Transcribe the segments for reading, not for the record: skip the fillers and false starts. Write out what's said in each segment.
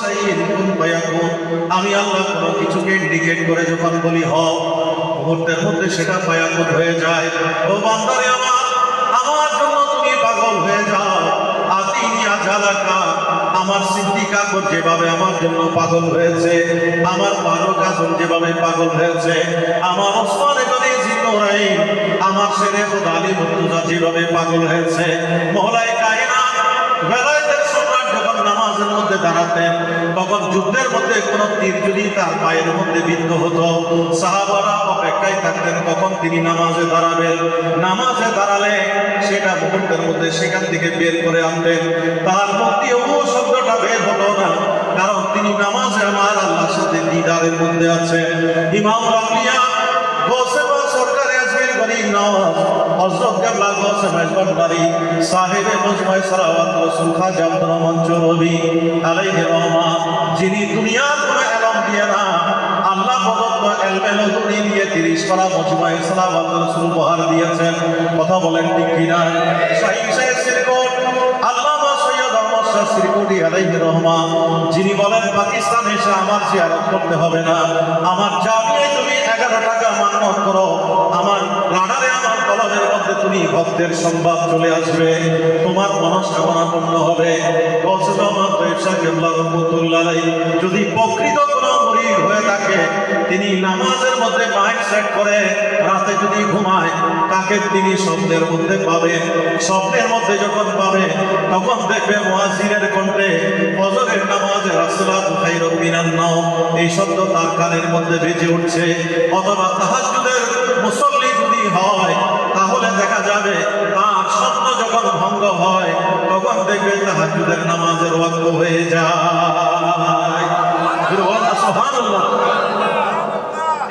শাইইন কুন ফায়াকুন, আমি আল্লাহ কোনো কিছুকে ইন্ডিকেট করে যখন বলি হও, মুহূর্তের মধ্যে সেটা ফায়াকুন হয়ে যায়। ও বান্দারে আমার জন্য তুমি পাগল হয়ে যাও। আতিনি আজালাকা, আমার সিদ্দিক আকবর যেভাবে আমার জন্য পাগল হয়েছে, আমার ফারুক আজম যেভাবে পাগল হয়েছে, আমার ওসমান গনি জিন্নুরাইন, আমার শেরে খুদা আলী মুর্তজা যেভাবে পাগল হয়েছে, মওলাই কায়নাত বেলায়েতের সম্রাট যখন নামাজের মধ্যে দাঁড়াতেন, তখন যুদ্ধের মধ্যে কোন তীর যদি তার পায়ের মধ্যে বিদ্ধ হতো, সাহাবারা অপেক্ষায় থাকতেন কখন তিনি নামাজে দাঁড়াবেন। নামাজে দাঁড়ালে সেটা মুহূর্তের মধ্যে সেখান থেকে বের করে আনতেন। তার মুখ দিয়ে ও শব্দটা বের হতো না, কারণ তিনি নামাজে আমার আল্লাহর সাথে দিদারের মধ্যে আছেন। ইমামুল আউলিয়া গৌসে পাক সরকারে আজমির গরীব নওয়াজ হযরত কেবলা গৌসে মেজবান্ডারি সাহেবে মজমায়ে সালাওয়াত রাসূল খাজা আব্দুর রহমান চৌধুরী আলাইহি রহমা, যিনি দুনিয়ার কোনো এলম দিয়ে না, আল্লাহ প্রদত্ত এলমে নজরী দিয়ে 30 পারা মজমায়ে সালাওয়াত রাসূল উপহার দিয়েছেন। কথা বলেন ঠিক কিনা? শাহীন সাহেব সিরকোট আল্লামা সৈয়দ আহমদ শাহ সিরকোটি আলাইহি রহমা, যিনি বলেন পাকিস্তানে এসে আমার জিয়ারত করতে হবে না, আমার জামিয়ায় তুমি 11 টাকা মান্নত করো, আমার রাডারে আমার কলমের মধ্যে তুমি ভক্তের সংবাদ চলে আসবে, তোমার মনস্কামনা পূর্ণ হবে। গৌসে আজম তৈয়ব শাহ কেবলা রহমাতুল্লাহ আলাইহি যদি প্রকৃত কোনো মুরিদ হয়ে থাকে, তিনি নামাজের মধ্যে মাইক সেট করে রাতে যদি ঘুমায়, তাকে তিনি স্বপ্নের মধ্যে পাবেন। স্বপ্নের মধ্যে যখন পাবে, তখন দেখবে মুয়াজ্জিনের কণ্ঠে ফজরের নামাজে আসসালাতু খায়রুম মিনান নাওম এই শব্দ তার কানের মধ্যে বেজে উঠছে। অথবা তাহাজ্জুদের মুসল্লি যদি হয়, তাহলে দেখা যাবে তার স্বপ্ন যখন ভঙ্গ হয়, তখন দেখবে তাহাজ্জুদের নামাজের ওয়াক্ত হয়ে যায়। সুবহানাল্লাহ।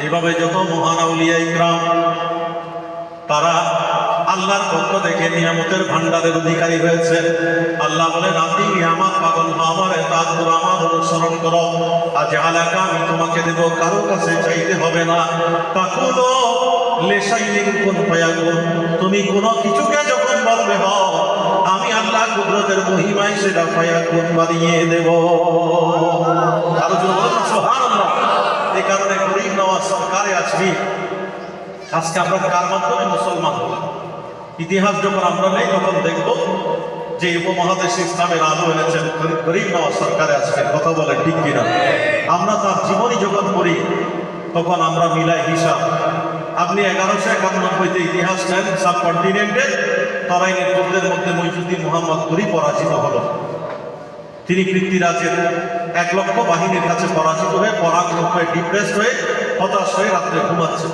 এইভাবে যত মহান আউলিয়া ইকরাম তারা আল্লাহর পক্ষ থেকে নিয়ামতের ভান্ডারের অধিকারী হয়েছে। আল্লাহ বলেন, আপনি নিয়ামত পাগল হও, আমার ইতাআত করো, আমার অনুসরণ করো, আজ আলাকা আমি তোমাকে দেব, কারো কাছে চাইতে হবে না। তাকুলু লিশাইইন কুন ফায়াকুন, তুমি কোনো কিছুকে যখন বলবে হও, আমি আল্লাহ কুদরতের মহিমায় সেটা ফায়াকুন বানিয়ে দেব। আর বলুন সুবহানাল্লাহ। এই কারণে গরীব নওয়াজ সরকারে আজমি আজকে আমরা কার মাধ্যমে মুসলমান হলাম। ইতিহাস যখন আমরা নেই, তখন দেখব যে উপমহাদেশে ইসলামের আলো এনেছেন গরীব নওয়াজ সরকারে আজকে। কথা বলে ঠিক কিনা? আমরা তার জীবনী যখন পড়ি, তখন আমরা মিলাই হিসাব। আপনি 1191-তে ইতিহাস নেন, সাবকন্টিনেন্টে তরাইনের যুদ্ধের মধ্যে মইজুদ্দিন মুহাম্মদ গরী পরাজিত হল। তিনি পৃথ্বীরাজের 1 লক্ষ বাহিনীর কাছে পরাজিত হয়ে, পরাক্রম হয়ে, ডিপ্রেসড হয়ে, হতাশ হয়ে রাত্রে ঘুমাচ্ছে।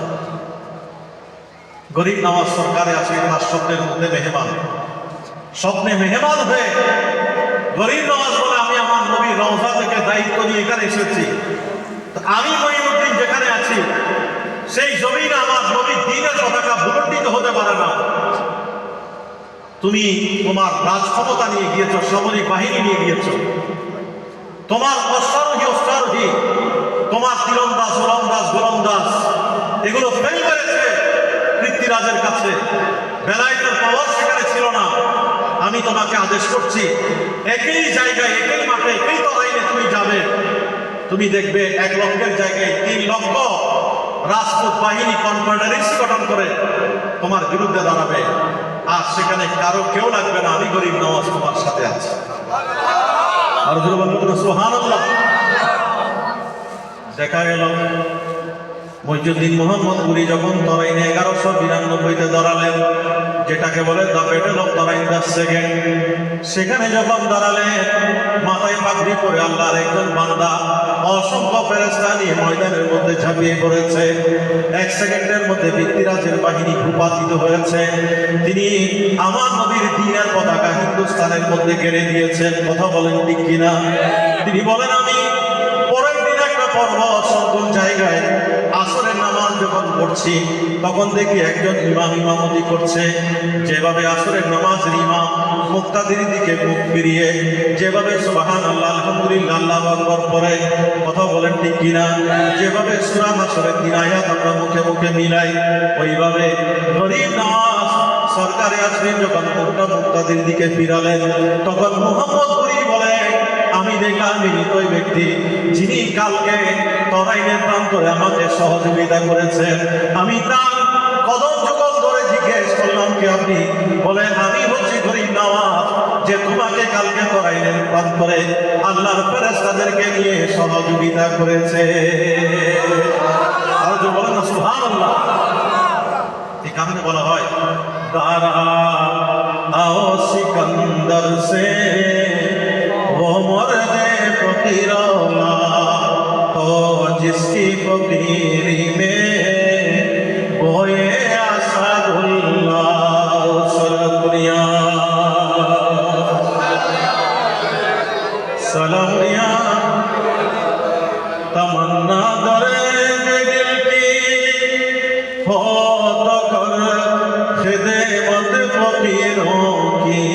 গরীব নওয়াজ সরকারে আছে তার স্বপ্নের মধ্যে মেহমান। স্বপ্নে মেহমান হয়ে গরীব নওয়াজ বলে, আমি আমার নবীর রওজা থেকে দায়িত্ব নিয়ে এখানে এসেছি, আমি মঈনুদ্দিন যেখানে আছি সেই জমিনে আমার নবীর দ্বীনের পতাকা ভূলুণ্ঠিত হতে পারে না। তুমি তোমার রাজ ক্ষমতা নিয়ে গিয়েছ, সামরিক বাহিনী নিয়ে গিয়েছ, তোমার অশ্বারোহী, তোমার তীরন্দাজ, ওলন্দাজ, গোলন্দাজ এগুলো ফেল করেছে পৃথ্বীরাজের কাছে। বেলায়েতের পাওয়ার সেখানে ছিল না। আমি তোমাকে আদেশ করছি, একই জায়গায়, একই মাঠে, একই তরাইনে তুমি যাবে। তুমি দেখবে 1 লক্ষের জায়গায় 3 লক্ষ রাজপুত বাহিনী কনফেডারেসি গঠন করে তোমার বিরুদ্ধে দাঁড়াবে, আর সেখানে কারো কেউ লাগবে না। আমি গরীব নওয়াজ তোমার সাথে আছি। আর সুবহানাল্লাহ। দেখা গেল মইজুদ্দিন মুহাম্মদ গরী যখন তরাইনে 1192-তে দাঁড়ালেন, যেটাকে বলে the battle of Tarain the second, সেখানে যখন দাঁড়ালেন, মাথায় পাগড়ি পরে আল্লাহর একজন বান্দা অসংখ্য ফেরেশতা নিয়ে ময়দানের মধ্যে ঝাঁপিয়ে পড়েছে। 1 সেকেন্ডের মধ্যে পৃথ্বীরাজের বাহিনী ভূপাতিত হয়েছে। তিনি আমার নবীর দ্বীনের পতাকা হিন্দুস্তানের মধ্যে গেড়ে দিয়েছেন। কথা বলেন ঠিক কিনা? তিনি বলেন, আমি পরের দিন একটা পর্বত সংকুল জায়গায় আসরের নামাজ যখন পড়ছি, তখন দেখি একজন ইমাম ইমামতি করছে। যেভাবে আসরের নামাজের ইমাম মুক্তাদির দিকে মুখ ফিরিয়ে যেভাবে সুবহানাল্লাহ, আলহামদুলিল্লাহ, আল্লাহু আকবার পড়ে, কথা বলেন ঠিক কিনা? যেভাবে সূরা হাশরের 3 আয়াত আমরা মুখে মুখে মিলাই, ওইভাবে গরীব নওয়াজ সরকারে আজমির যখন মুক্তাদির দিকে ফিরালেন, তখন মুহাম্মদ গরী বলে, আমি দেখলাম ওই ব্যক্তি যিনি কালকে তরাইনের প্রান্তরে আমাকে সহযোগিতা করেছেন। আমি তার কদম যুগল ধরে জিজ্ঞেস করলাম কি আপনি? বলে আমি হচ্ছি গরিব নওয়াজ, যে তোমাকে কালকে তরাইনের প্রান্তরে আল্লাহর ফেরেশতাদেরকে নিয়ে সহযোগিতা করেছে। আর যে বলেন না সুবহানাল্লাহ। এই কারণে বলা হয় দারা आओ सिकंदर से वो मर्दे फकीरौला तो जिसकी फकीरी में वो ये असदुल्लाह सलमुनिया सलमुनिया तमन्ना दरे दिल की हो तो कर खिदमत फकीरों की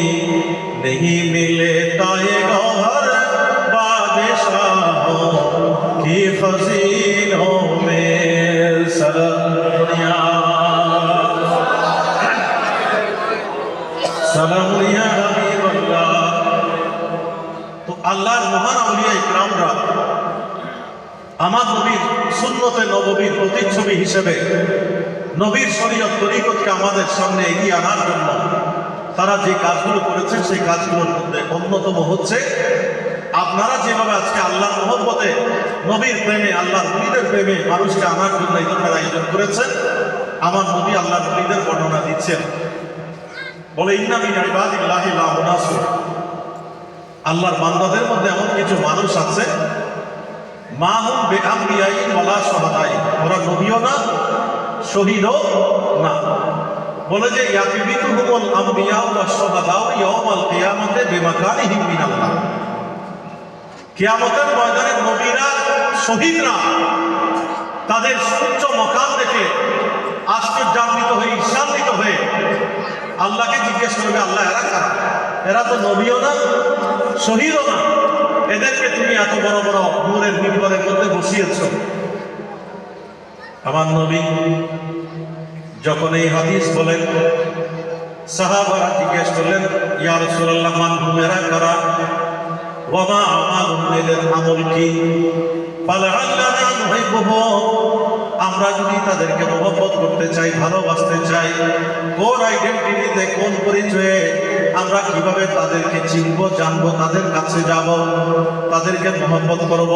नहीं मिले ताए गौहर बादशाहों की खजीनों में सलमुनिया सलमुनिया हबीबल्लाह। तो আল্লাহর মহান আউলিয়া ইকরামরা আমার নবীর সুন্নতে নববীর প্রতিচ্ছবি হিসেবে নবীর শরীয়ত তরিকতকে আমাদের সামনে এগিয়ে আনার জন্য তারা যে কাজগুলো করেছেন সেই কাজগুলোর মধ্যে অন্যতম হচ্ছে আপনারা যেভাবে আজকে আল্লাহর মহব্বতে নবীর প্রেমে আল্লাহর নবীদের প্রেমে মানুষকে আনার জন্য এই ধরনের আয়োজন করেছেন। আমার নবী আল্লাহর নবীদের বর্ণনা দিচ্ছেন, বলে ইন্না মিন ইবাদিল্লাহি লা মুনাসু, আল্লাহর বান্দাদের মধ্যে এমন কিছু মানুষ আছে মা হুম বেআম্বিয়াই ওয়ালা শুহাদাই, ওরা নবীও না শহীদও না। বলে যে ইয়াকিবিতুহুমুল আম্বিয়া ওয়াশ শুহাদাউ ইয়াউমাল কিয়ামাতে বিমাকানিহিম মিনাল্লাহ, কিয়ামতের ময়দানে নবীরা শহীদরা তাদের উচ্চ মকাম দেখে আশ্চর্যান্বিত হয়ে ঈর্ষান্বিত হয়ে আল্লাহকে জিজ্ঞেস করবে, আল্লাহ এরা কারা? এরা তো নবীও না শহীদও না, এদেরকে তুমি এত বড় বড় নূরের মিম্বরের মধ্যে বসিয়েছ। আমার নবী যখন এই হাদিস বলেন সাহাবারা জিজ্ঞেস করলেন, ইয়া রাসূলুল্লাহ মান হুম এরা কারা? ওয়া মা আমালুহুম, এদের আমল কি? ফালাআল্লানা নুহিব্বুহুম, আমরা যদি তাদেরকে মহব্বত করতে চাই, ভালোবাসতে চাই, কোন আইডেন্টিটিতে কোন পরিচয়ে আমরা কিভাবে তাদেরকে চিনব, জানবো, তাদের কাছে যাব, তাদেরকে মহব্বত করব।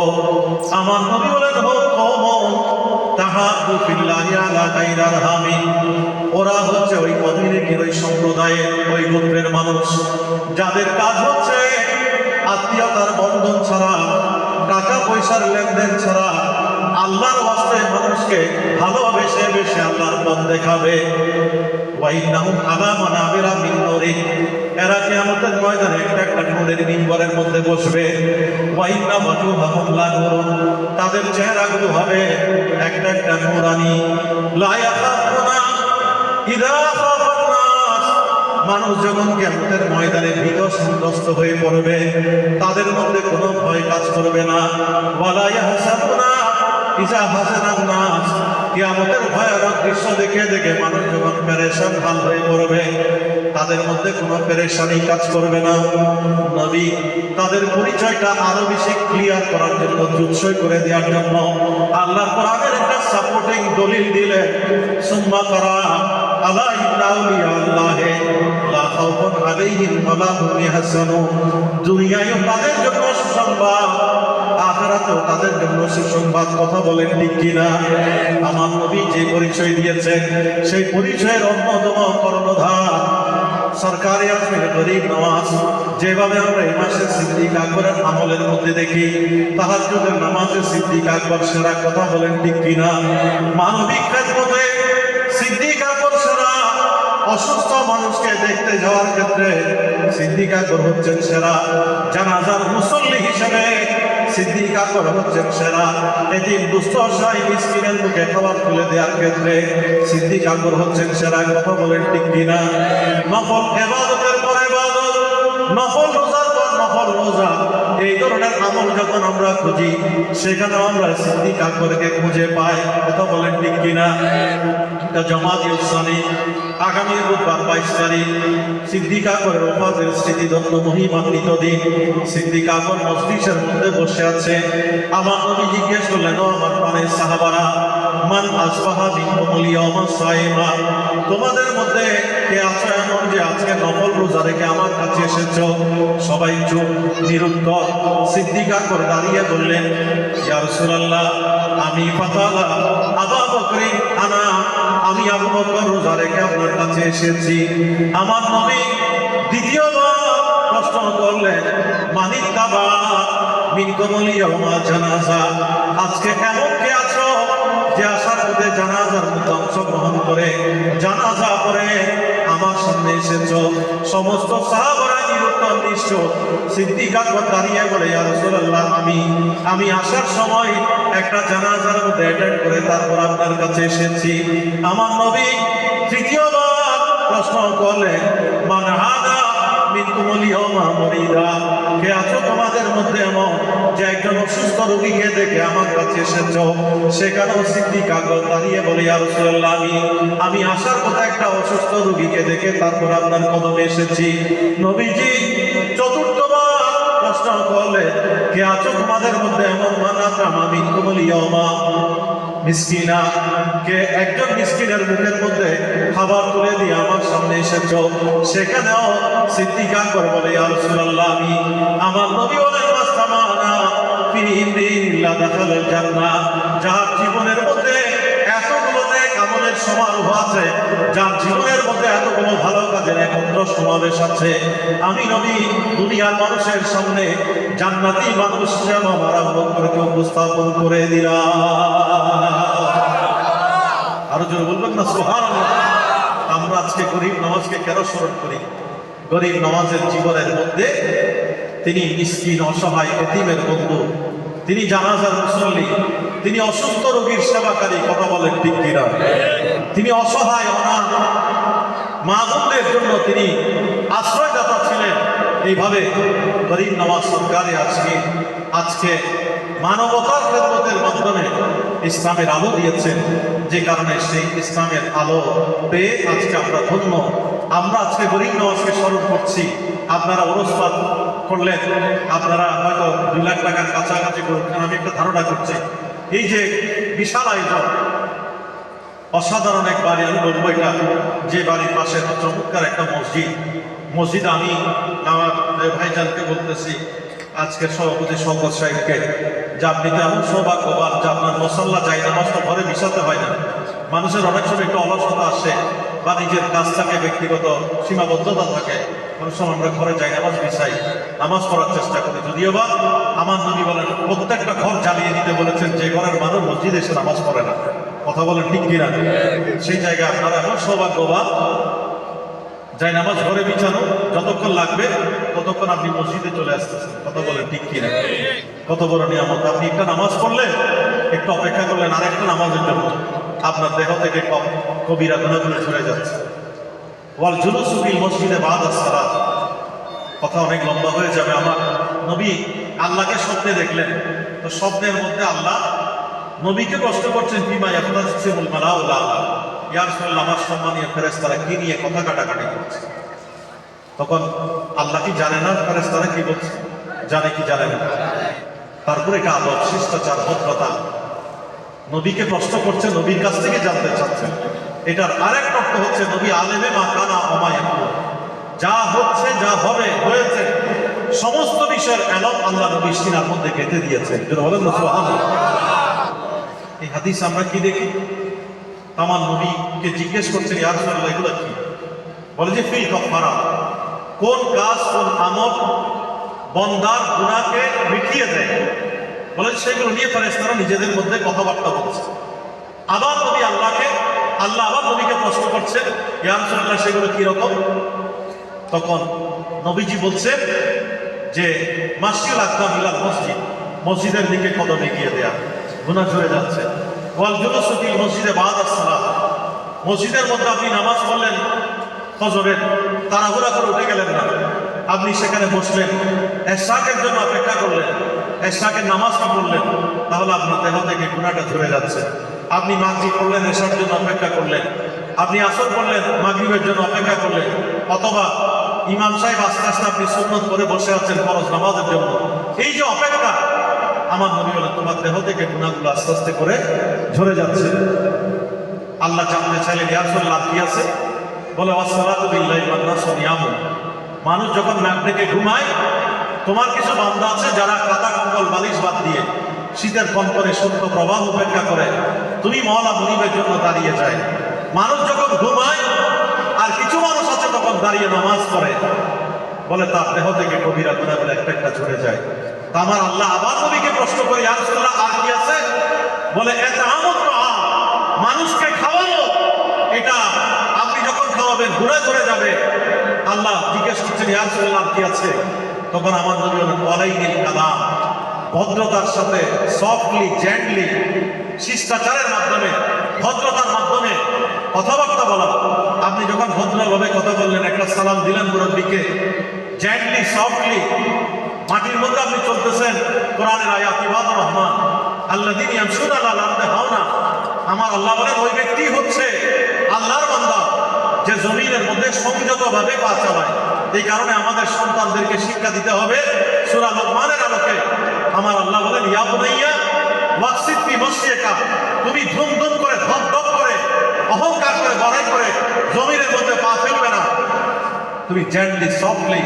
আমার নবী বলেন তাহাব্বু ফিল্লাহি আলা গায়রি আরহামিন, ওরা হচ্ছে ওই কমিউনিটির ওই সম্প্রদায়ের ওই গোত্রের মানুষ যাদের কাজ হচ্ছে আত্মীয়তার বন্ধন ছাড়া, টাকা পয়সার লেনদেন ছাড়া আল্লাহর ওয়াস্তে মানুষকে ভালোবেসে বেশে আল্লাহর পথ দেখাবে। ওয়াইন্নাহুম আলা মানাবিরা মিন নূরিন, এরা কিয়ামতের ময়দানে একটা একটা নূরের মিম্বরের মধ্যে বসবে। ওয়াইন্না ওয়াজুহাহুম লা নূরুন, তাদের চেহারাগুলো হবে একটা একটা নূরানি। লা ইয়াখাফুনা ইযা খাফান নাস, মানুষ যখন কিয়ামতের ময়দানে ভীত সন্ত্রস্ত হয়ে পড়বে তাদের মধ্যে কোনো ভয় কাজ করবে না। ওয়ালা ইয়াহসানুনা ইযা হাসানান নাস, কিয়ামতের ভয়ানক দৃশ্য দেখে দেখে মানুষ যখন পেরেশান হাল হয়ে পড়বে তাদের মধ্যে কোনো পেরেশানি কাজ করবে না। নবী তাদের পরিচয়টা আরো বেশি ক্লিয়ার করার জন্য, জুৎসই করে দেওয়ার জন্য আল্লাহর কোরআনের একটা সাপোর্টিং দলিল দিলেন, সুম্মা করা আলা ইন্না আউলিয়া আল্লাহি লা খাউফুন আলাইহিম ওয়া লা হুম ইয়াহজানুন, দুনিয়ায়ও তাদের জন্য সুসংবাদ, আখিরাতেও তাদের জন্য সুসংবাদ। কথা বলেন ঠিক কিনা? আমার নবী যে পরিচয় দিয়েছেন সেই পরিচয়ের অন্যতম কর্ণধার সরকারি আজমের গরিব নওয়াজ। যেভাবে আমরা এই মাসে সিদ্দিক আকবরের আমলের মধ্যে দেখি তাহাজ্জুদের নামাজে সিদ্দিক আকবর সেরা। কথা বলেন ঠিক কিনা? মানবিক খেদমতে সিদ্দিক আকবর সেরা। অসুস্থ মানুষকে দেখতে যাওয়ার ক্ষেত্রে সিদ্দিক আকবর হচ্ছেন সেরা। জানাজার মুসল্লি হিসেবে সিদ্দিক আকবর হচ্ছেন সেরা। এতিম দুস্থ অসহায় মিসকিনের মুখে খাবার তুলে দেওয়ার ক্ষেত্রে সিদ্দিক আকবর হচ্ছেন সেরা। কথা বলেন ঠিক কিনা? নফল ইবাদতের পর ইবাদত, নফল রোজার পর নফল রোজা, এই ধরনের আমল যখন আমরা খুঁজি সেখানে আমরা সিদ্দিক আকবরকে খুঁজে পাই। কথা বলেন ঠিক কিনা? এটা জমাতে ইসলামী আগামী বুধবার 22 তারিখ সিদ্দিক আকবরের ওফাতের স্মৃতিধন্য মহিমান্বিত দিন। সিদ্দিক আকবর মজলিসের মধ্যে বসে আছে। আমার নবী জিজ্ঞেস করলেন, ও আমার প্রাণের সাহাবারা, মান আসবাহা মিনকুমুল ইয়াওমা সাইমা, তোমাদের মধ্যে কে আছো এমন যে আজকে নফল রোজা রেখে আমার কাছে এসেছো? সবাই চুপ, নিরুত্তর। সিদ্দিক আকবর দাঁড়িয়ে বললেন, ইয়া রাসূলুল্লাহ, আমি ফাতালা আবু বকর আনা, আমি আবু বকর রোজা রেখে আপনার কাছে এসেছি। আমার নবী দ্বিতীয়বার প্রশ্ন করলেন, মানিক তাবা মিনকুমুল ইয়াওমা জানাজা, আজকে এমন কে আছো যে আসার পথে জানাজার মধ্যে অংশগ্রহণ করে জানাজা পড়ে আমার সামনে এসেছো? সমস্ত সাহাবারা নিরুত্তর নিশ্চুপ। সিদ্দিক আকবর দাঁড়িয়ে বলে, ইয়া রাসূলুল্লাহ, আমি আসার সময় একটা জানাজার মধ্যে অ্যাটেন্ড করে তারপর আপনার কাছে এসেছি। আমার নবী তৃতীয়বার প্রশ্ন করলেন, মান হাদা মিনকুমুল ইয়াওমা মুরিদা, কে আছো তোমাদের মধ্যে এমন যে একজন অসুস্থ রোগীকে দেখে আমার কাছে এসেছো? সেখানেও সিদ্দিক আকবর দাঁড়িয়ে বলে, ইয়া রাসূলুল্লাহ, আমি আসার পথে একটা অসুস্থ রোগীকে দেখে তারপর আপনার কদমে এসেছি। নবীজি চতুর্থবার প্রশ্ন করলে, কে আছো তোমাদের মধ্যে এমন মান আতামা মিনকুমুল ইয়াওমা মিসকিনা, কে একজন মিসকিনের মুখের মধ্যে খাবার তুলে দিয়ে আমার সামনে এসেছো? সেখানেও সিদ্দিক আকবর বলে, ইয়া রাসূলুল্লাহ, আমার নবী বলেন, মাসতামানা ফি ইমরিন ইল্লা দাখালাল জান্নাহ, যার জীবনের মধ্যে এতগুলো নেক আমলের সমারোহ আছে, যার জীবনের মধ্যে এতগুলো ভালো কাজের একত্র সমাবেশ আছে, আমি নবী দুনিয়ার মানুষের সামনে জান্নাতি মানুষ হিসেবে আমার আবু বকরকে উপস্থাপন করে দিলাম। আরো জোরে বলবেন না সুবহানাল্লাহ? আমরা আজকে গরিব নওয়াজকে কেন স্মরণ করি? গরিব নওয়াজের জীবনের মধ্যে তিনি মিসকিন, অসহায়, এতিমের বন্ধু, তিনি জানাজার মুসল্লি, তিনি অসুস্থ রোগীর সেবাকারী। কথা বলেন ঠিক কিনা? তিনি অসহায় অনাথ মা বোনদের জন্য তিনি আশ্রয়দাতা ছিলেন। এইভাবে গরিব নওয়াজ সরকারে আজকে মানবতার খেদমতের মাধ্যমে ইসলামের আলো দিয়েছেন, যে কারণে সেই ইসলামের আলো পেয়ে আজকে আমরা ধন্য। আমরা আজকে গরিব নওয়াজকে স্মরণ করছি। আপনারা ওরসপাত করলেন, আপনারা হয়তো 2 লাখ টাকার কাছাকাছি করছেন, আমি একটা ধারণা করছি। এই যে বিশাল আয়োজন, অসাধারণ এক বাড়ি, আমি বলবো এটা যে বাড়ির পাশে চমৎকার একটা মসজিদ আমি আমার ভাইজানকে বলতেছি, আজকের সভাপতি শওকত সাহেবকে, যে আপনি তো এমন সৌভাগ্যবান যে আপনার মসল্লা যায় নামাজ তো ঘরে মিশাতে হয় না। মানুষের অনেক সময় একটু অলসতা আসে বা নিজের কাজ থাকে, ব্যক্তিগত সীমাবদ্ধতা থাকে, অনেক সময় আমরা ঘরে যাই নামাজ বিছাই, নামাজ পড়ার চেষ্টা করি। যদিও বা আমার নবী বলেন, প্রত্যেকটা ঘর জ্বালিয়ে দিতে বলেছেন যে ঘরের মানুষ মসজিদে এসে নামাজ পড়ে না। কথা বলেন ঠিক কিনা? সেই জায়গায় আপনারা এমন সৌভাগ্যবান, যাই নামাজ ঘরে বিছানো, যতক্ষণ লাগবে ততক্ষণ আপনি মসজিদে চলে আসতেছেন। কথা বলেন ঠিক কিনা? কত বড় নিয়ামত! আপনি একটা নামাজ পড়লেন, একটু অপেক্ষা করলেন আরেকটা নামাজের জন্য, আপনার দেহ থেকে কবিরা গুনাহগুলো সরে যাচ্ছে। ওয়াল জুলুসু ফিল মসজিদে বা'দাস সালাত, কথা অনেক লম্বা হয়ে যাবে। আমার নবী আল্লাহকে স্বপ্নে দেখলেন, তো স্বপ্নের মধ্যে আল্লাহ নবীকে প্রশ্ন করছেন, ফিমা ইয়াখতাসিমুল মালাউল আ'লা, ইয়া রাসূলুল্লাহ, আমার সম্মানীয় ফেরেশতারা কি নিয়ে কথা কাটাকাটি করছে? তখন আল্লাহ কি জানে না ফেরেশতারা কি বলছে? জানে কি জানে না? তারপরে এটা আদব, শিষ্টাচার, ভদ্রতা। নবীকে প্রশ্ন করছে, নবীর কাছ থেকে জানতে চাচ্ছেন। এটার আরেক অর্থ হচ্ছে নবী আলেমে মা কানা ওমা ইয়াকুল, যা হচ্ছে, যা হবে, হয়েছে, সমস্ত বিষয়ের এলম আল্লাহ নবী সিনার মধ্যে গেঁথে দিয়েছেন। যেটা বলেন না সুবহানাল্লাহ। এই হাদিস আমরা কি দেখি? আমার নবীকে জিজ্ঞেস করছেন, ইয়া রাসূলুল্লাহ, এগুলো কি? বলে যে ফিল কাফারা, কোন কাজ, কোন আমল বন্দার গুনাহকে মিটিয়ে দেয়, বলে সেগুলো নিয়ে ফেরেশতারা নিজেদের মধ্যে কথাবার্তা বলছে। আবার নবী আল্লাহ আবার নবীকে প্রশ্ন করছেন, ইয়া রাসূলুল্লাহ, সেগুলো কি রকম? তখন নবীজি বলছেন যে মাসজিদুল আকরাম ইলাল মসজিদ, মসজিদের দিকে কদম এগিয়ে দেয়া, গুনাহ ঝরে যাচ্ছে। ওয়াল জুলুসু ফিল মসজিদে বা'দাস সালাত, মসজিদের মধ্যে আপনি নামাজ পড়লেন ফজরের, তাড়াহুড়া করে উঠে গেলেন না, আপনি সেখানে বসলেন, এশরাকের জন্য অপেক্ষা করলেন, এশরাকের নামাজটা পড়লেন, তাহলে আপনার দেহ থেকে গুনাহটা ঝরে যাচ্ছে। আপনি মাগরিব পড়লেন, এশার জন্য অপেক্ষা করলেন, আপনি আসর পড়লেন, মাগরিবের জন্য অপেক্ষা করলেন, অথবা ইমাম সাহেব আস্তে আস্তে আপনি সুন্নত করে বসে আছেন ফরজ নামাজের জন্য। এই যে অপেক্ষা, আমার নবী বলেন তোমার দেহ থেকে গুনাহগুলো আস্তে আস্তে করে ঝরে যাচ্ছে। আল্লাহ জানতে চাইলেন ইয়া রাসূলুল্লাহ কি আছে? বলে ওয়াসসালাতু বিল্লাহি ওয়ান নাসু নিয়ামুন। মানুষ যখন নাক ডেকে ঘুমায়, তোমার কিছু বান্দা আছে যারা কাঁথা কম্বল বালিশ বাদ দিয়ে শীতের কনকনে সত্য প্রবাহ উপেক্ষা করে তুমি মওলা মুনিবের জন্য দাঁড়িয়ে যায়। মানুষ যখন ঘুমায় আর কিছু মানুষ আছে তখন দাঁড়িয়ে নামাজ পড়ে, বলে তার দেহ থেকে কবিরা গুনাহগুলো একটা একটা ঝরে যায়। তা আমার আল্লাহ আবার নবীকে প্রশ্ন করে ইয়া রাসূলুল্লাহ আর কি আছে? বলে ইতআমুত তাআম, মানুষকে খাওয়ানো। এটা আপনি যখন খাওয়াবেন গুনাহ ঝরে যাবে। আল্লাহ জিজ্ঞেস করছেন ইয়া রাসূলুল্লাহ কি আছে? তখন আমার নবী বলেন ওয়ালাইনিল কালাম, ভদ্রতার সাথে সফটলি জেন্টলি শিষ্টাচারের মাধ্যমে ভদ্রতার মাধ্যমে কথাবার্তা বলা। আপনি যখন ভদ্রভাবে কথা বললেন, একটা সালাম দিলেন মুরব্বীকে, জেন্টলি সফটলি, মাটির মধ্যে আপনি চলতেছেন, কোরআনের আয়াত ইবাদুর রহমান আল্লাযীনা ইয়ামশুনা আলাল আরদি হাওনা। আমার আল্লাহ বলেন ওই ব্যক্তি হচ্ছে আল্লাহর বান্দা যে জমিনের মধ্যে সংযতভাবে পা চালায়। এই কারণে আমাদের সন্তানদেরকে শিক্ষা দিতে হবে সূরা লুকমানের আলোকে। আমার আল্লাহ বলেন ইয়া বুনাইয়া ওয়াকসিদ ফি মাশিয়াকা, তুমি ধুমধুম করে ধপ ধপ করে অহংকার করে বড়াই করে জমিনের মধ্যে পা ফেলবে না, তুমি জেন্টলি সফটলি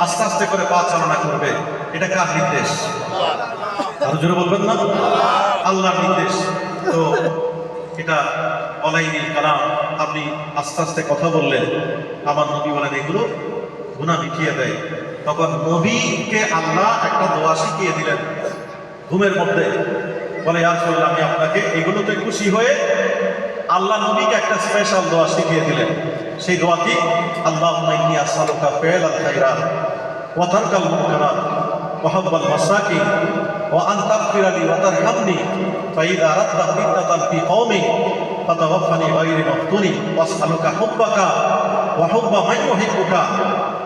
আস্তে আস্তে করে পা চালনা করবে। এটা কার নির্দেশ? আরো জোরে বলবেন না? আল্লাহর নির্দেশ। তো এটা ওয়ালাইনিল কালাম, আপনি আস্তে আস্তে কথা বললেন, আমার নবী বলেন এগুলো গুনাহ মিটিয়ে দেয়। তখন নবীকে আল্লাহ একটা দোয়া শিখিয়ে দিলেন ঘুমের মধ্যে। বলে ইয়া রাসূলুল্লাহ আমি আপনাকে এগুলোতে খুশি হয়ে আল্লাহ নবীকে একটা স্পেশাল দোয়া শিখিয়ে দিলেন। সেই দোয়া কি? আল্লাহুম্মা ইন্নী আসআলুকা ফিআলাল খায়রাত ওয়া তারকাল মুনকারাত ওয়া হুব্বাল মাসাকিন ওয়া আন তাগফিরা লি ওয়া তারহামনি ফাইযা আরাদতা ফিতনাতান ফি কওমি ফাতাওয়াফানি গায়রি মাফতুনি ওয়াসআলুকা হুব্বাকা ওয়া হুব্বা মান ইউহিব্বুকা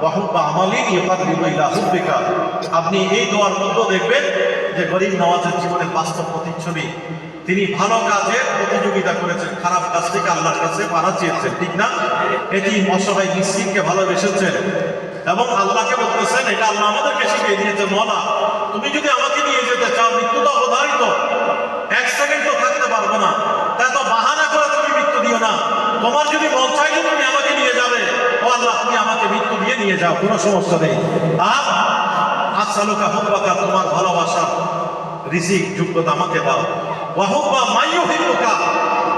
ওয়া হুব্বা আমালিন ইউকাররিবু ইলা হুব্বিকা। আপনি এই দোয়ার মধ্যে দেখবেন যে গরীব নওয়াজের জীবনের বাস্তব প্রতিচ্ছবি। তিনি ভালো কাজে প্রতিযোগিতা করেছেন, খারাপ কাজ থেকে আল্লাহর কাছে পানা চেয়েছেন, ঠিক না? এটি অসহায় মিসকিনকে ভালোবেসেছেন এবং আল্লাহকে বলতেছেন এটা আল্লাহ আমাদেরকে শিখিয়ে দিয়েছে, মওলা তুমি যদি আমাকে নিয়ে যেতে চাও, মৃত্যু তো অবধারিত, এক সেকেন্ড তো থাকতে পারবো না, তাই তো বাহানা করে তুমি মৃত্যু দিও না। তোমার যদি মন চাইলে তুমি আমাকে নিয়ে যাবে, ও আল্লাহ তুমি আমাকে মৃত্যু দিয়ে নিয়ে যাও, কোনো সমস্যা নেই। আর আসআলুকা হুব্বাকা, তোমার ভালোবাসা রিজিক যোগ্যতা আমাকে দাও। ওয়া হুব্বা মান ইউহিব্বুকা,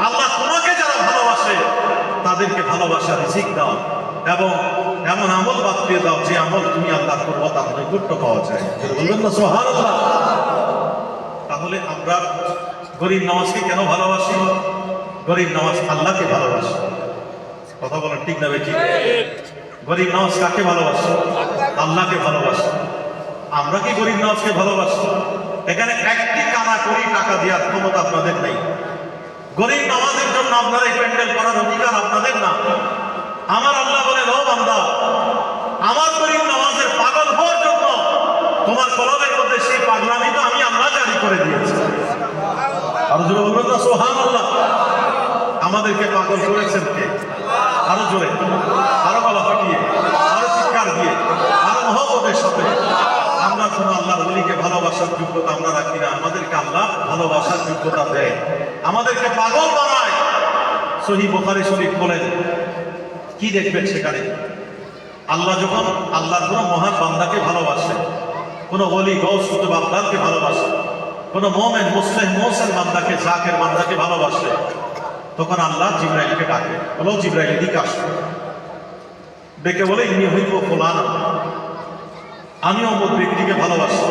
আল্লাহ তোমাকে যারা ভালোবাসে তাদেরকে ভালোবাসা রিজিক দাও এবং এমন আমল বাতলিয়ে দাও যে আমল তুমি আল্লাহ করবো তার নৈকট্য পাওয়া যায়। বলবেন না সুবহানাল্লাহ? তাহলে আমরা গরীব নওয়াজকে কেন ভালোবাসি? গরীব নওয়াজ আল্লাহকে ভালোবাসি। কথা বলেন ঠিক না বেঠিক? গরীব নওয়াজ কাকে ভালোবাসি? আল্লাহকে ভালোবাসি। আমরা কি গরীব নওয়াজকে ভালোবাসি? এখানে একটি কানা করি টাকা দেওয়ার ক্ষমতা আপনাদের নেই। গরীব নওয়াজের জন্য আপনারা এই প্যান্ডেল করার অধিকার আপনাদের না। আমার আল্লাহ বলেন ও বান্দা, আমার গরীব নওয়াজের পাগল হওয়ার জন্য তোমার কলবের মধ্যে সেই পাগলামি তো আমি আল্লাহ জারি করে দিয়েছি। আরো জোরে বলবেন না সুবহানাল্লাহ? আমাদেরকে পাগল করেছেন কে? আরো জোরে, আরো গলা ফাটিয়ে, আরো চিৎকার দিয়ে, আরো মহব্বতের সাথে। আমরা কোনো আল্লাহর ওলিকে ভালোবাসার যোগ্যতা আমরা রাখি না, আমাদেরকে আল্লাহ ভালোবাসার যোগ্যতা দেয়, আমাদেরকে পাগল বানায়। সহিহ বুখারী শরীফ বলেন, কি দেখবেন সেখানে আল্লাহ যখন আল্লাহর কোনো মহান বান্দাকে ভালোবাসে, কোনো ওলি গৌস কুতুব আবদালকে ভালোবাসে, কোনো মুমিন মুসলিম মুহসিন বান্দাকে জাকির বান্দাকে ভালোবাসে, তখন আল্লাহ জিবরাইলকে ডাকে, বলো জিবরাইল এদিকে আসো। ডেকে বলে ইন্নী উহিব্বু ফুলানা, আমি অমুক ব্যক্তিকে ভালোবাসি।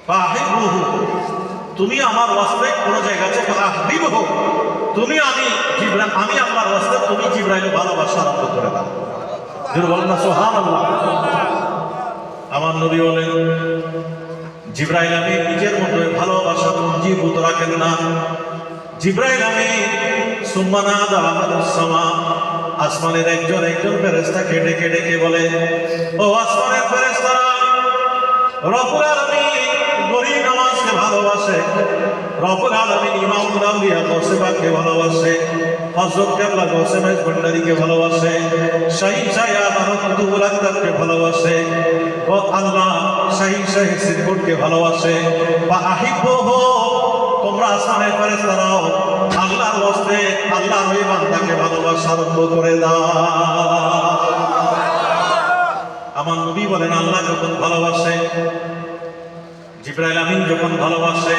ফাহিবুহু, তুমি আমার ওয়াস্তে কোন জায়গাতে ফাহিবুহু, তুমি আমি আল্লাহর ওয়াস্তে তুমি জিবরাইল ভালোবাসা আরম্ভ করে দাও। জোরে বলেন না সুবহানাল্লাহ? আমার নবী বলেন জিবরাইল আমি নিজের মধ্যে ভালোবাসা পুঞ্জীভূত রাখেন না। জিবরাইল আমি সুম্মা নাদা আলামাস সামা, আসমানের একজন একজন ফেরেশতাকে ডেকে ডেকে বলে, ও আসমানের ফেরেশতারা, রব্বুল আলামিন গরীব নামাজকে ভালোবাসে, রব্বুল আলামিন ইমামুল আউলিয়া গৌসে পাককে ভালোবাসে, হযরত কেবলা গৌসে মাইজ ভান্ডারীকে ভালোবাসে, শাহী শাহ আহমদ কুতুবুল আকতারকে ভালোবাসে, ও আল্লাহ শাহী শাহ সিরকুটকে ভালোবাসে। বা আহিব্বুহু, তোমরা আসমানের ফেরেশতারাও আল্লাহর ওয়াস্তে আল্লাহর ওই বান্দাকে ভালোবাসা আরম্ভ করে দাও। আমার নবী বলেন, আল্লাহ যখন ভালোবাসে, জিবরাইল আমিন যখন ভালোবাসে,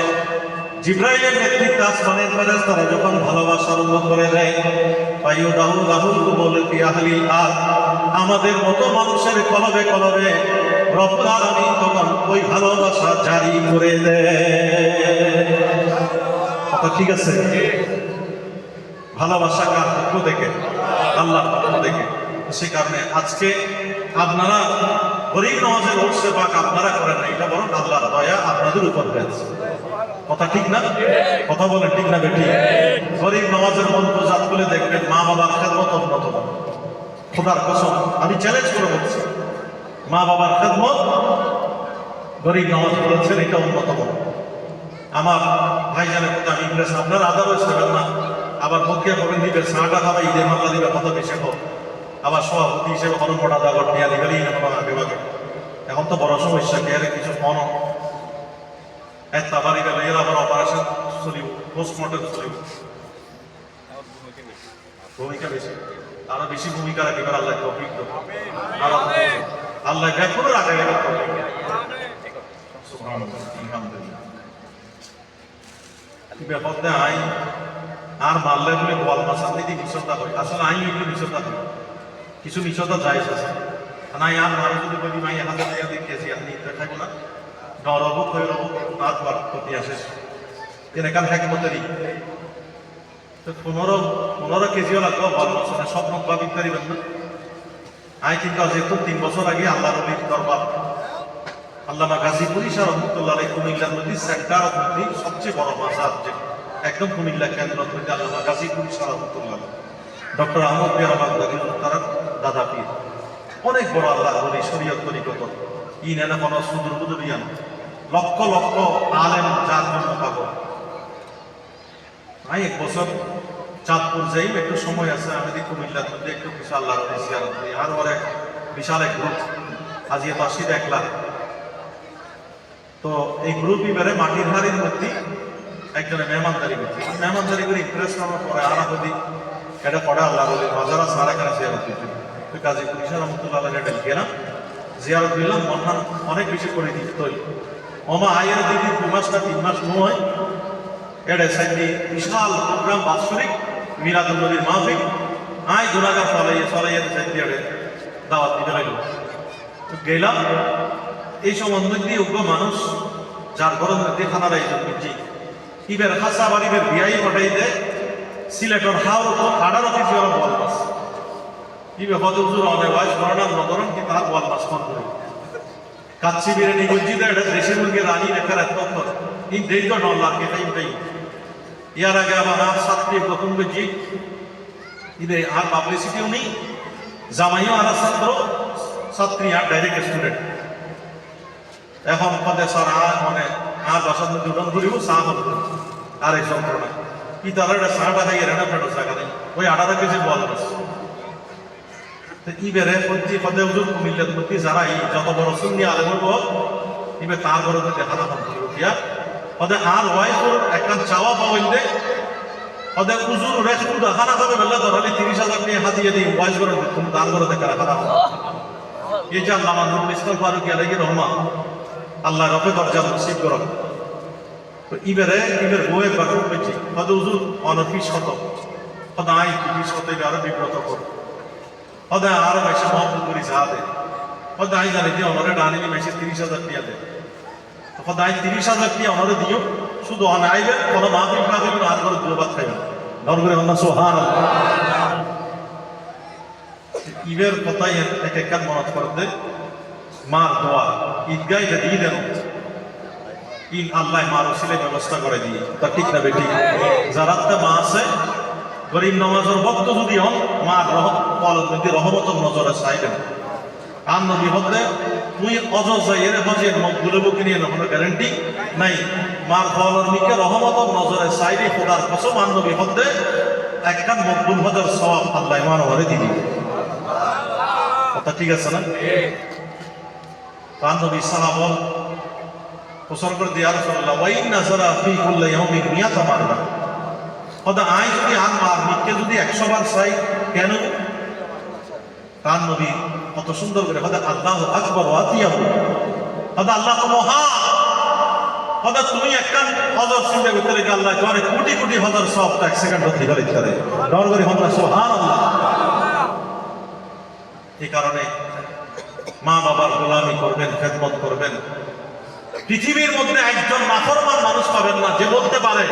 জিবরাইলের নেতৃত্বে আসমানের ফেরেশতারা যখন ভালোবাসা আরম্ভ করে দেয়, ফায়ুদাহু লাহুল কুবুল ফি আহলিল আরদ, আমাদের মতো মানুষের কলবে কলবে রব্বুল আলামিন তখন ওই ভালোবাসা জারি করে দেয়। কথা ঠিক আছে? ভালোবাসা কার পক্ষ থেকে? আল্লাহর পক্ষ থেকে। সে কারণে আজকে আপনারা গরীব নওয়াজের উর্সে পাক আপনারা করেন না, এটা বরং আল্লাহর দয়া আপনাদের উপর হয়েছে। কথা ঠিক না? কথা বলেন ঠিক না বেটি? গরীব নওয়াজের মন্ত্র জাত করে দেখবেন, মা বাবার খেদমত অন্যতম। খোদার কসম, আমি চ্যালেঞ্জ করে বলছি, মা বাবার খেদমত গরীব নওয়াজ করেছেন, এটা অন্যতম। আমার ভাইজানের কথা আমি ইংরেজ, আপনার আদারও সেবেন না, আবার মধ্যে করবেন দিবে সাঁটা খাবা ঈদের মামলা দিবে, কত বেশি হোক, আবার সভাপতি হিসেবে হরমোটা দাগর নিয়ে দিবে আগে ভাগে। এখন তো বড় সমস্যা, কে কিছু মন একটা বাড়ি গেলে এর আবার অপারেশন চলিব, পোস্টমর্টম চলিব, ভূমিকা বেশি, আরো বেশি ভূমিকা রাখিবার আল্লাহ তৌফিক দাও। আর আল্লাহ ব্যাকুল রাখা গেল ব্যাপার আই আর মারলে বলে গোয়াল মাসান দিদি মিশরটা হয়, আসলে আই এগুলো মিশরটা হয়, কিছু মিশরটা যায় আছে নাই। আর মারো যদি বলি মাই হাজার টাকা দিয়ে কেজি আপনি দেখাইব না, নরব হয়ে রব তার ক্ষতি আসে এখান থেকে মতেরই 15 কেজিও লাগবে গোয়াল মাছ, স্বপ্ন বা বিদ্যারিবেন না। আই কিন্তু যেহেতু 3 বছর আগে আল্লাহ নবীর দরবার আল্লামা গাজীপুরি শাহ রহমতুল্লাহ আলাইহি কুমিল্লার মধ্যে সেন্টার অফ মধ্যে সবচেয়ে বড় মাজার, যে একদম কুমিল্লা কেন্দ্র মধ্যে আল্লামা গাজীপুরি শাহ রহমতুল্লাহ, ডক্টর আহমদ বিয়ার বাগদাদি তার দাদা পীর, অনেক বড় আল্লাহ বলি শরীয়ত তরিকত ই নেনা কোনো সুদূর বুদুরিয়ান, লক্ষ লক্ষ আলেম যার জন্য পাগল। আমি এক বছর চাঁদপুর যাই, একটু সময় আছে, আমি দেখি কুমিল্লার মধ্যে একটু কিছু আল্লাহ জিয়ারত করি। আর ওর এক বিশাল এক গ্রুপ, আজিয়ে 1 লাখ। তো এই গ্রুপ ইবারে মাটির হাড়ির মধ্যে একজনে মেহমানদারি করছে, মেহমানদারি করে ইমপ্রেস করার পরে আর যদি এটা পড়ে আল্লাহ বলি বাজারা সারা কেন জিয়ারত দিতে, তো কাজী পুলিশ রহমতুল্লাহ এটা গেলাম, জিয়ারত দিলাম, মহান অনেক বেশি করে দিতে তৈরি ওমা আয়ের দিদি 2 মাস না 3 মাস নয়, এটা সাইডে বিশাল প্রোগ্রাম বাৎসরিক মিলাদুল নবীর মাহফিল, আয় গুনাহগার ফলাইয়া সাইডে দাওয়াত দিতে লাগলো। গেলাম, এই সম্বন্ধে দিয়ে উগ্র মানুষ যার গরম মধ্যে খানার আয়োজন করছি, ইবের হাসা বাড়িবের বিয়াই ঘটাই দেয়, সিলেটর হাওর আডার অফিসি ওরা বল মাছ, ইবে হতে হুজুর অনেক বয়স করোনার নগরণ কি তার বল মাছ ফোন করে কাচ্ছি বিরিয়ানি করছি দেয়, এটা দেশি মুরগি রানি রেখার এক তত্ত্ব এই দেই তো $1 এটাই। ইয়ার আগে আবার আর ছাত্রী প্রথম করছি, ইবে আর পাবলিসিটিও নেই, জামাইও আর ছাত্র ছাত্রী আর ডাইরেক্ট স্টুডেন্ট। এখন পদে স্যার মানে আর বাসার মধ্যে উড়ন ঘুরিব চা হল আর এই যন্ত্রণা কি তারা এটা চাটা খাইয়ে রান্না ফেটো জায়গা নেই, ওই 18 কেজি বল মাছ। ইবেরে প্রতি পদে উজুর কুমিল্লার প্রতি যারা এই যত বড় সুন্নি আলে বলব ইবে তার ঘরে দেখা না করি উঠিয়া পদে আর ওয়াইফোর একটা চাওয়া পাওয়াইল দে পদে উজুর রেখু দেখা না যাবে বেলা ধরালে 30,000 নিয়ে হাতিয়ে দিই বয়স করে তুমি তার ঘরে দেখা রাখা না। এই যে আল্লাহ নুরুল ইসলাম ফারুক আলাইহি রহমান আল্লাহ রফে দরজা নসিব করো। তো ইবের বউয়ের বাকুর পেয়েছি হয়তো উজুর অনফিস হত হয়তো আই ফিস হতে আরো বিব্রত করো, হয়তো আরো বেশি মহব্বত করি যা দে, হয়তো আই জানি দিয়ে অনরে ডানিনি বেশি 30,000 টিয়া দেয়, হয়তো আই 30,000 টিয়া অনরে দিও, শুধু অন আইবে কোনো মাহফিল মাহফিল আর করে দুবাদ খাইবে নরগরে অন্য সোহান। ইবের কথাই এক এক মনত করতে মার দোয়া ঈদগাহ এটা দিয়ে দেন, ইন আল্লাহ মার ওসিলে ব্যবস্থা করে দিয়ে তা ঠিক না বেটি, যারা মা আছে গরিব নমাজের ভক্ত যদি হন মার রহমতর নজরে চাইবেন। আর নবী হতে তুই অজয়ের হজের মকবুল বুকে নিয়ে কোনো গ্যারেন্টি নাই। মার ফলর মিকে রহমতর নজরে চাইলে খোদার কসম আর নবী হতে একখান মকবুল হজের সওয়াব আল্লাহ ইমান ঘরে দিবি। কথা ঠিক আছে না? আর নবী সাহাবল প্রচার করে দিয়ে রাসূলুল্লাহ ওয়াইন নাযারা ফি কুল্লি ইয়াউমিন মিয়াতা মাররা। হদা আই যদি আর মার মিকে যদি 100 বার চাই কেন? কান নবী কত সুন্দর করে হদা আল্লাহু আকবার ওয়া আতিয়াহু, হদা আল্লাহ তো মহা, হদা তুমি একটা হজর চিন্তা করতে রেখে আল্লাহ করে কোটি কোটি হজর সব 1 সেকেন্ড হতে গেলে করে ডর করে হদা সুবহানাল্লাহ। এই কারণে মা বাবার গোলামি করবেন, খেদমত করবেন। পৃথিবীর মধ্যে একজন নাফরমান মানুষ পাবেন না যে বলতে পারে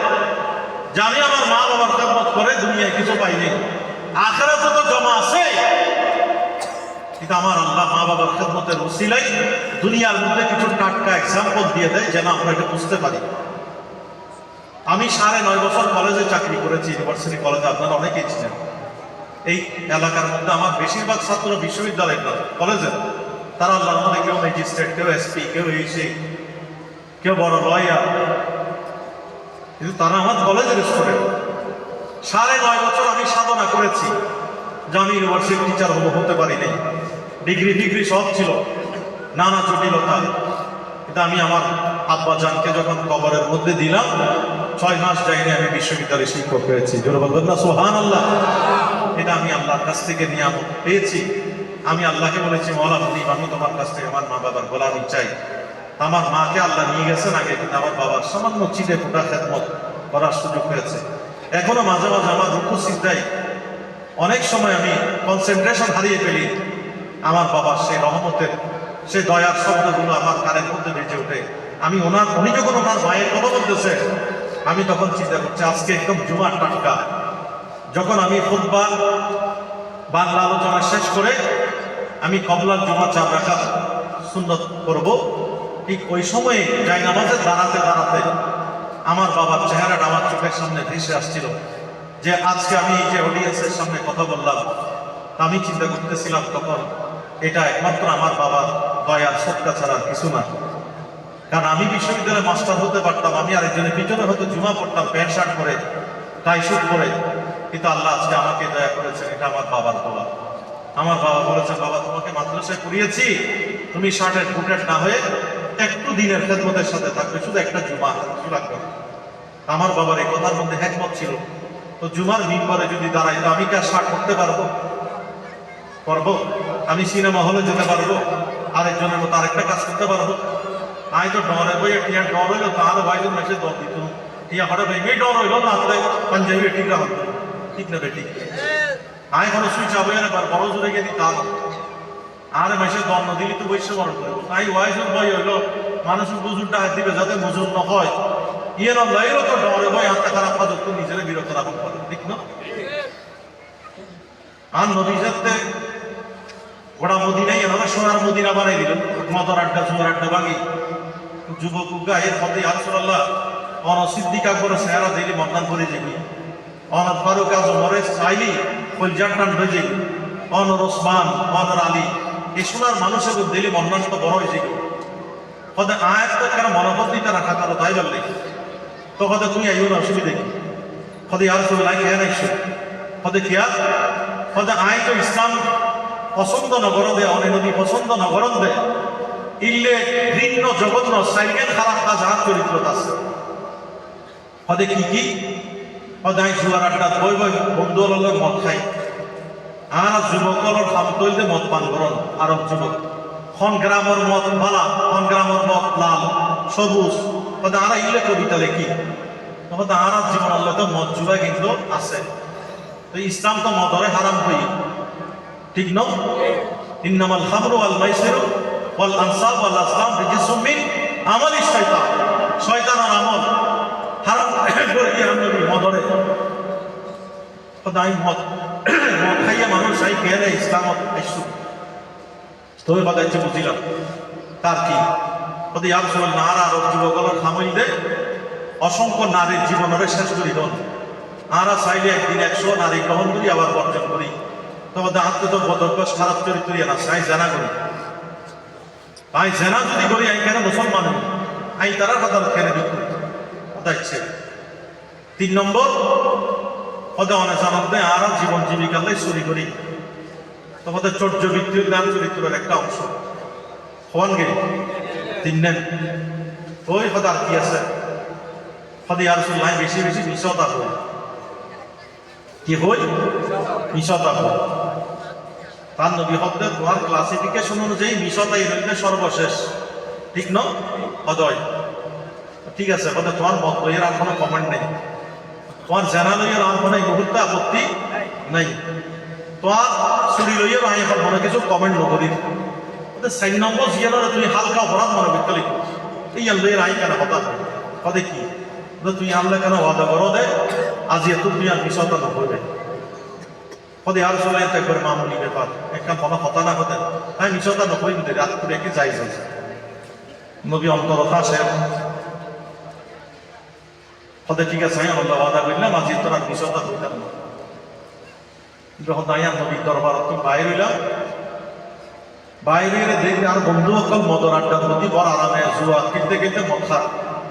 জানি আমার মা বাবার খেদমত করে দুনিয়ায় কিছু পাইনি, আখিরাতে তো জমা আছে। কিন্তু আমার আল্লাহ মা বাবার খেদমতের উসিলাই দুনিয়ার মধ্যে কিছু টাটকা এক্সাম্পল দিয়ে দেয় যেন আমরা এটা বুঝতে পারি। আমি 9.5 বছর কলেজে চাকরি করেছি, ইউনিভার্সিটি কলেজে, আপনারা অনেকেই ছিলেন। এই এলাকার মধ্যে আমার বেশিরভাগ ছাত্র বিশ্ববিদ্যালয় কলেজের, তারা আল্লাহর মধ্যে কেউ ম্যাজিস্ট্রেট, কেউ এসপি, কেউ এসে, কেউ বড় লয়ার, কিন্তু তারা আমার কলেজের স্টুডেন্ট। 9.5 বছর আমি সাধনা করেছি যে আমি ইউনিভার্সিটি টিচার হতে পারিনি, ডিগ্রি সব ছিল, নানা জটিলতা। কিন্তু আমি আমার আব্বা জানকে যখন কবরের মধ্যে দিলাম 6 মাস যাইনি আমি বিশ্ববিদ্যালয়ে শিক্ষক হয়েছি। জোরে বলবেন না সুবহানাল্লাহ। এটা আমি আল্লাহর কাছ থেকে নিয়ামত পেয়েছি। আমি আল্লাহকে বলেছি মওলা মুনিব আমি তোমার কাছ থেকে আমার মা বাবার গোলামি চাই। আমার মাকে আল্লাহ নিয়ে গেছেন আগে, কিন্তু আমার বাবার সামান্য চিনে ফোটা খেদমত করার সুযোগ হয়েছে। এখনো মাঝে মাঝে আমার রুকু সিজদায় অনেক সময় আমি কনসেন্ট্রেশন হারিয়ে ফেলি। আমার বাবার সেই রহমতের সেই দয়ার শব্দগুলো আমার কানের মধ্যে বেজে ওঠে। উনি যখন ওনার মায়ের কথা বলতেছে আমি তখন চিন্তা করছি আজকে একদম জুমার টাটকা। যখন আমি খুতবা বাংলা আলোচনা শেষ করে আমি কবলার জুমা 4 রাকাত সুন্নত করব, ঠিক ওই সময়ে যাই নামাজে দাঁড়াতে দাঁড়াতে আমার বাবার চেহারাটা আমার চোখের সামনে ভেসে আসছিল যে আজকে আমি এই যে অডিয়েন্সের সামনে কথা বললাম, আমি চিন্তা করতেছিলাম তখন এটা একমাত্র আমার বাবার দয়ার সত্তা ছাড়া কিছু না। কারণ আমি বিশ্ববিদ্যালয়ে মাস্টার হতে পারতাম, আমি আরেকজনের পিছনে হয়তো জুমা পড়তাম প্যান্ট শার্ট পরে, টাই শুট করে, কিন্তু আল্লাহ আজকে আমাকে দয়া করেছেন, এটা আমার বাবার দোয়া। আমার বাবা বলেছেন বাবা তোমাকে মাদ্রাসায় পড়িয়েছি, তুমি শার্টের বুটের না হয়ে একটু দিনের খেদমতের সাথে থাকবে, শুধু একটা জুমা কিছু লাগবে। আমার বাবার এই কথার মধ্যে একমত ছিল। তো জুমার মিম্বরে যদি দাঁড়াই তো আমি কি আর শার্ট করতে পারবো? আমি সিনেমা হলে যেতে পারবো, আরেকজনের মতো আরেকটা কাজ করতে পারবো? আমি তো ডরে বইয়ে টিয়া ডর হইলো তাহলে ভাইজন মেসে দর দিত, টিয়া হঠাৎ ভেঙে ডর হইলো না হলে পাঞ্জাবি ঠিক হতো, ঠিক না বেটি? আমি কোনো সুইচ আবো না বড় জোরে গিয়ে দিতে হবে, আর মেসে দণ্ড দিলি তো বৈশ্য মরণ করবো। তাই ওয়াইজুর ভয় হইলো মানুষের মজুরটা হাত দিবে যাতে মজুর না হয়, ইয়ে নয় এরও তো ডরে ভয় হাতটা খারাপ কাজ তো নিজের বিরত রাখুন করে, ঠিক না? আর নদী যাতে গোড়া মদিনাই এনারা সোনার মদিনা বানাই দিল, মদর আড্ডা জুয়ার আড্ডা ভাঙি যুবক গায়ের হতে রাসূলুল্লাহ অন সিদ্দিকা করে চেহারা দিলি মন্দান করে যাবি, অন ফারুক আজমরে চাইলি কলজার টান হয়ে যাবি, অনর ওসমান অনর আলী এই সোনার মানুষের দিলি মন্দান তো বড় হয়ে যাবে। হতে আয়াত তো কেন মনোবদ্ধি তারা খাতারও তাই বললে তো হতে তুমি আইও না অসুবিধা কি? হতে আর রাসূলুল্লাহ কেন আইসো? হতে কি আর হতে আয় তো ইসলাম পছন্দ নগর দে অনেক নদী পছন্দ নগর দে ইল্লে ভিন্ন জগৎ সাইকেল খারাপ কাজ হাত চরিত্র আছে। হদে কি হদাই জুয়ার আড্ডা বই বন্ধু হলের মদ খাই, আর যুবক হলর খাম তৈলে মদ পান করন। আরব যুবক খন গ্রামের মদ ভালা, খন গ্রামের মদ লাল সবুজ, হদে আর ইল্লে কবিতা লেখি, হদে আর জীবন আল্লাহ তো মদ জুয়া কিন্তু আছে। তো ইসলাম তো মদরে হারাম হই, ঠিক ন? ইন্নামাল খামরু ওয়াল মাইসিরু ওয়াল আনসাব ওয়াল আসলাম রিজসুম মিন আমালি শয়তান, শয়তানের আমল হারাম করে কি আমরা মদরে খোদাই মদ খাইয়া মানুষ আই কেরে ইসলামত আইসু তবে বাদাইছে বুঝিলাম তার কি হতে ইয়া রাসূলুল্লাহ নারা আরব যুবকগুলোর খামই দে অসংখ্য নারীর জীবনের শেষ করি দন আমরা চাইলে একদিন 100 নারী গ্রহণ করি আবার বর্জন করি, তোমাদের হাতে তো বদভ্যাস খারাপ চরিত্র না, আই জানা করি, আই জানা যদি করি আই কেন মুসলমান হই, আই তারা কথা কেন দিত দেখছে। 3 নম্বর পদে অনেক জানাতে আর জীবন জীবিকালে চুরি করি, তোমাদের চর্যবৃত্তির নাম চরিত্রের একটা অংশ হওয়ান গেলি 3 নেন ওই হদে আর কি আছে, হদে আর শুনলাই বেশি বেশি মিশতা হই, কি হই মিশতা হই। তার নবী হদে তোমার ক্লাসিফিকেশন অনুযায়ী মিশতাই হইলে সর্বশেষ, ঠিক ন হদয় ঠিক আছে, হদে তোমার মত লইয়ের আর কোনো কমেন্ট নেই, তোমার জানা লইয়ের আর কোনো এই মুহূর্তে আপত্তি নাই, তোমার চুরি লইয়ের আমি এখন মনে কিছু কমেন্ট নকরি। 4 নম্বর জিয়ানোরে তুমি হালকা অপরাধ মনে করতে লিখো, এই লইয়ের আই কেন হতা হদে কি তুই আনলে কেন ওয়াদা করো দে আজি এত তুই আর মিশতা নকরবে, হদে আর চলে একবার মামুলি ব্যাপার একটা কোনো হতা না হতে আমি মিশতা নকরি দিতে রাত করে কি যাই যাচ্ছে নবী অন্তরতা আসে হদে ঠিক আছে আমি আল্লাহ ওয়াদা করলাম আজি তোর আর মিশতা হইতাম না। যখন দাইয়া নবীর দরবার তুমি বাইরে হইলাম, বাইরে দেখি আর বন্ধু সকল মদর আড্ডার প্রতি বড় আরামে জুয়া কিনতে কিনতে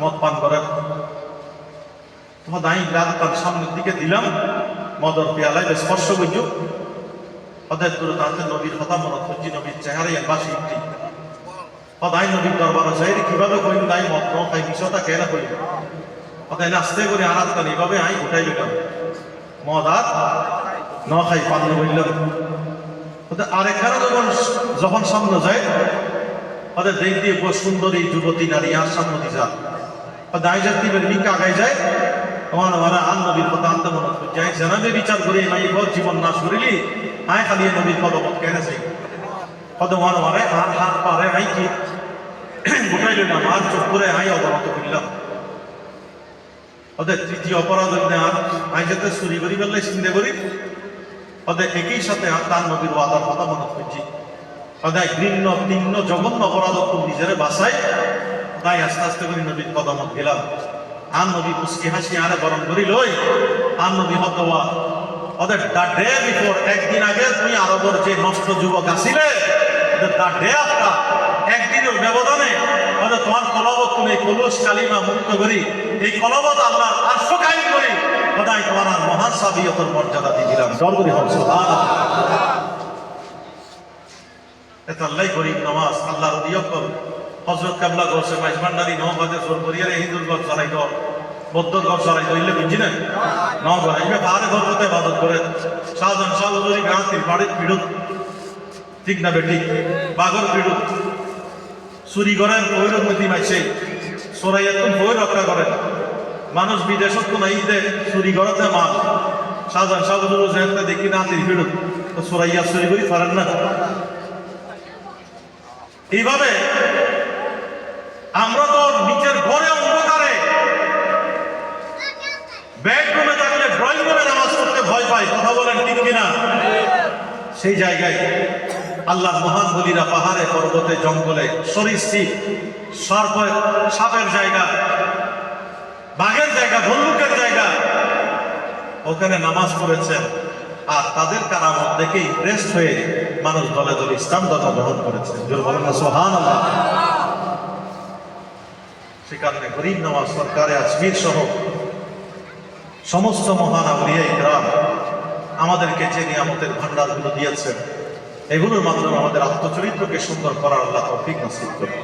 মদ পান করেন। তোমার দাই রাত তার সামনের দিকে দিলাম মদর পেয়ালায় স্পর্শ করছো, হদের দূরে তাতে নবীর কথা মনে করছি, নবীর চেহারা বাসি ঠিক হদাই নবীর দরবার আছে কিভাবে কইম দাই মদ ন খাই বিষয়টা কেন কইল হদাই আস্তে করে আরাত কান এইভাবে আই উঠাই লইলাম মদ আর ন খাই পান বললাম। আরেকখানে যখন সামনে যায় ওদের দেখ দিয়ে সুন্দরী যুবতী নারী আর সামনে দিয়ে যান দায় জাতি মিকা আগাই যায়, আমার ওরা আন নবীর কথা আনতে মনে করছে জানাবে বিচার করে নাই ঘর জীবন না শরীরই আয় খালি নবীর পদপথ কেনে চাই পদমান মারে আর হাত পারে আই কি গোটাই লইলাম আর চোখ করে আই অবনত করলাম। ওদের তৃতীয় অপরাধ আর আই যাতে চুরি করি বেললে চিন্তা করি ওদের একই সাথে তার নবীর ওয়াদার কথা মনে করছি, ওদের ঘৃণ্য তিন্ন জঘন্য অপরাধ নিজের বাসায় তাই আস্তে আস্তে করে নবীর কদমত গেলাম। আর নবী মুস্কি হাসি আরে বরণ করি লই আর নবী হতওয়া ওদের দ্য ডে বিফোর একদিন আগে তুমি আরবের যে নষ্ট যুবক আসিলে দ্য ডে আফটার একদিনের ব্যবধানে ওদের তোমার কলবত তুমি কলুষ কালিমা মুক্ত করি এই কলবত আল্লাহ আরশ কায়েম করি ওদাই তোমার আর মহান সাবিয়তের মর্যাদা দিয়ে দিলাম জল করি হল সুবহানাল্লাহ। এটা আল্লাহ গরিব নামাজ আল্লাহর দিয়কল হযরত কাবলা গোসে মাইজবান্ডারি 9 বাজে জোর করিয়ারে হিন্দুর ঘর চলাই গো বৌদ্ধর ঘর চলাই হইলে বুঝি না 9 ঘর এইভাবে বারে ধর্মতে ইবাদত করে শাহজাহান শাহ হুজুরি গাঁতির বাড়ির পিড়ুত ঠিক না বেটি বাগর পিড়ুত চুরি করেন ওইরকম নীতি মাইছে সরাইয়াতুন বই রক্ষা করেন মানুষ বিদেশত তো নাই দে চুরি করতে মাল শাহজাহান শাহ হুজুর যেতে দেখি নাতির পিড়ুত তো সরাইয়া চুরি করি পারেন না। এইভাবে আমরা তো নিজের ঘরে অন্ধকারে বেডরুমে থাকলে ড্রয়িং রুমে নামাজ পড়তে ভয় পাই, কথা বলেন ঠিক কিনা? সেই জায়গায় আল্লাহর মহান বলিরা পাহাড়ে পর্বতে জঙ্গলে সরীসৃপ সর্প সাপের জায়গা বাঘের জায়গা ভল্লুকের জায়গা ওখানে নামাজ পড়েছেন আর তাদের কারামত দেখে ইমপ্রেসড হয়ে মানুষ দলে দলে ইসলাম ধর্ম গ্রহণ করেছেন। জোর বলেন না সুবহানাল্লাহ। সে কারণে গরিব নওয়াজ সরকারে আজমির সহ সমস্ত মহান আউলিয়া ইকরাম আমাদেরকে যে নিয়ামতের ভান্ডারগুলো দিয়েছেন এগুলোর মাধ্যমে আমাদের আত্মচরিত্রকে সুন্দর করার আল্লাহ তৌফিক নসিব করুন।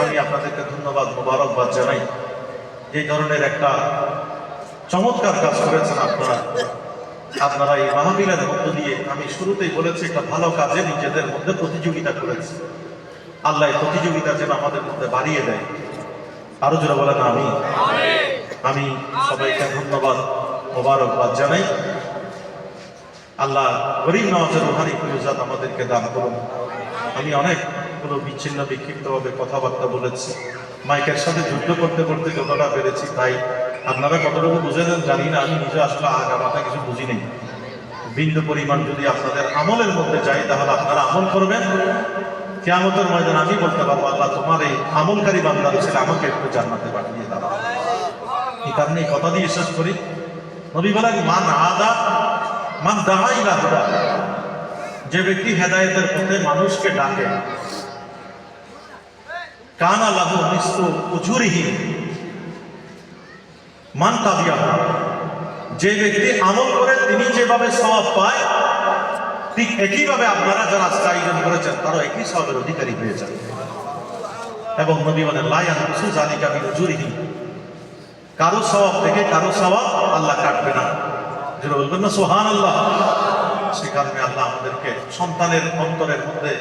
আমি আপনাদেরকে ধন্যবাদ মোবারকবাদ জানাই, এই ধরনের একটা চমৎকার কাজ করেছেন আপনারা এই মাহফিলের মধ্য দিয়ে। আমি শুরুতেই বলেছি একটা ভালো কাজে নিজেদের মধ্যে প্রতিযোগিতা করেছি, আল্লাহ প্রতিযোগিতা যেন আমাদের মধ্যে বাড়িয়ে দেয়। আরো জোরে বলেন আমি সবাইকে ধন্যবাদ মোবারকবাদ জানাই। আল্লাহ গরিব নওয়াজের রুহানি ফিরোজাত আমাদেরকে দান করুন। আমি অনেকগুলো বিচ্ছিন্ন বিক্ষিপ্তভাবে কথাবার্তা বলেছি, মাইকের সাথে যুদ্ধ করতে করতে যতটা পেরেছি তাই। আপনারা কতটুকু বুঝেছেন জানি না, আমি নিজে আসলে আগামাথা কিছু বুঝি নেই। বিন্দু পরিমাণ যদি আপনাদের আমলের মধ্যে যাই তাহলে আপনারা আমল করবেন, কিয়ামতের ময়দানে আমি বলতে পারবো আল্লাহ তোমার এই আমলকারী বান্দার ছেলে আমাকে একটু জান্নাতে পাঠিয়ে দাও। এই কারণে কথা দিয়ে শেষ করি, নবী বলেন মান দাআ ইলা হুদা, যে ব্যক্তি হেদায়েতের পথে মানুষকে ডাকে, কানা লাহু নিসফু উজুরিহি মান তাবিয়াহু, যে ব্যক্তি আমল করে তিনি যেভাবে সওয়াব পায় ঠিক একইভাবে আপনারা যারা আজকে আয়োজন করেছেন তারা একই সওয়াবের অধিকারী হয়ে যান। এবং নবী বলেন লা ইয়ানকুসু যালিকা মিন উজুরিহি, কারো সওয়াব থেকে কারো সওয়াব আল্লাহ কাটবে না। যারা বলবেন না সুবহানাল্লাহ। সে কারণে আল্লাহ আমাদেরকে সন্তানের অন্তরের মধ্যে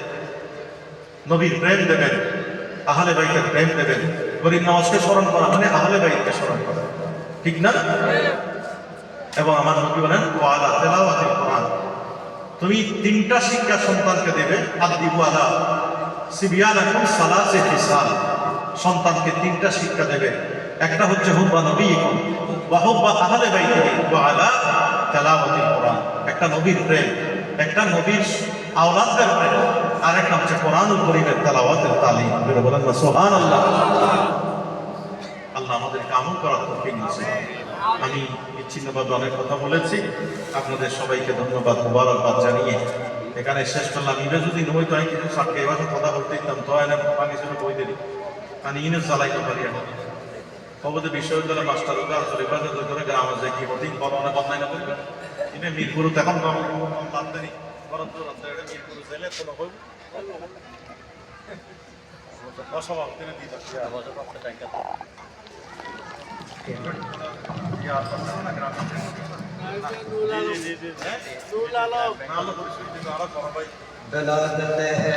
নবীর প্রেম দেবেন, আহলে বাইতের প্রেম দেবেন। গরিব নওয়াজকে স্মরণ করা মানে আহলে বাইতকে স্মরণ করা, ঠিক না? এবং আমার নবী বলেন ওয়ালা তেলাওয়াতিল কোরআন, তুমি তিনটা শিক্ষা সন্তানকে দেবে। আদিবু আলা সিবিয়ানাকুম সালাসে ফিসাল, সন্তানকে তিনটা শিক্ষা দেবে। একটা হচ্ছে হুব্বা নবীকুম ওয়া হুব্বা আহলে বাইতিহি ওয়া আলা তেলাওয়াতিল কোরআন, একটা নবীর প্রেম, একটা নবীর আওলাদদের প্রেম, আর একটা হচ্ছে কোরআনুল কারীমের তেলাওয়াতের তালিম। বলেন না সুবহানাল্লাহ। আল্লাহ আমাদেরকে আমল করার তৌফিক দিয়েছেন। আমি বিচ্ছিন্নভাবে অনেক কথা বলেছি, আপনাদের সবাইকে ধন্যবাদ মুবারকবাদ জানিয়ে এখানে শেষ করলাম। ইবে যদি নই তো আমি কিছু সাথে এবার কথা বলতে দিতাম তো এনে পানি ছিল বই দিলি আমি ইনে চালাইতে পারি। এখন খবরে বিশ্ববিদ্যালয় মাস্টার উদার চলিবাজে করে গ্রামে যে কি হতিন করোনা বন্যায় না করবে ইনে মিরপুর এখন বাদ দেনি বরঞ্চ মিরপুর জেলে কোনো হইব অস্বভাব তিনি দিতে दलालत है